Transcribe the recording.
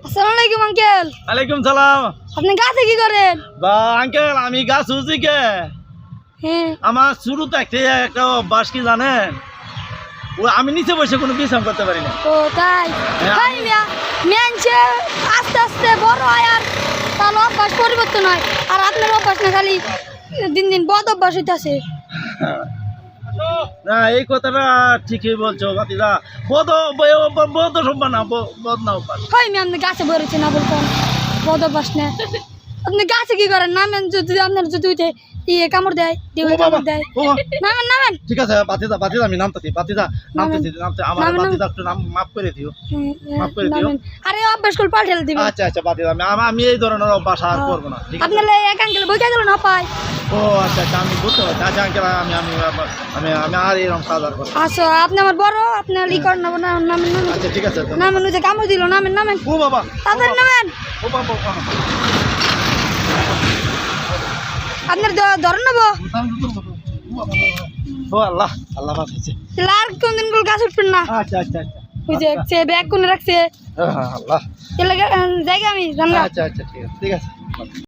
আসসালামু আলাইকুম আঙ্কেল। ওয়ালাইকুম সালাম। আপনি গাছে কি করেন? বা আঙ্কেল আমি গাছ উঠছি কে হ্যাঁ। আমার শুরু থাকতে একটা অভ্যাস কি জানেন, আমি নিচে বসে কোনো বিশ্রাম করতে পারি না। ও তাই? হ্যাঁ। তাই মিয়া মেনছে আস্তে আস্তে বড় হয় আর তার অভ্যাস পরিবর্তন হয়, আর আপনার অভ্যাস না খালি দিন দিন বদ অভ্যাস হইতাছে। না এই কথাটা ঠিকই বলছো বাতিদা, বদ বদ সম্মান না, বদ না অভ্যাস। হয় মিয়া আপনি গাছে বেরোচ্ছে না বলছেন বদ অভ্যাস না। আপনি গাছে কি করেন? নামেন, যদি আপনার যদি উঠে কামড় দেয়, ও বাবা, কামড় দেয়, ও নামেন নামেন। ঠিক আছে বাতিদা, আমি নামতেছি, নামতে আমার নামেন, বাতিদা একটু নাম মাফ করে দিও। মাফ করে দিও। নামেন। আরে অভ্যাস করে পাল্টে দিবেন। আচ্ছা বাতিদা, আমি এই ধরনের অভ্যাস আর করবো না, ঠিক আছে? আপনার এক আঙ্কেল বই গেল না পায়। ও আচ্ছা আমি বুঝতে পারছি। আচ্ছা আঙ্কেল আমি আমি আমি আমি আর এরকম কাজ আর করবো না। আচ্ছা আপনি আমার বড়, আপনার ই করেন না, নামেন নামেন আচ্ছা ঠিক আছে। নামেন। ওই যে কামড় দিল, নামেন নামেন ও বাবা, তাড়াতাড়ি নামেন। ও বাবা, আপনার ধরেন নেবো। ও আল্লাহ, আল্লাহ বাঁচাইছে। তাহলে আর কোনদিন গুলো গাছ উঠবেন না। আচ্ছা ওই যে সে ব্যাগ কোনে রাখছে, আল্লাহ। তাহলে জায়গা আমি জানলাম। আচ্ছা ঠিক আছে।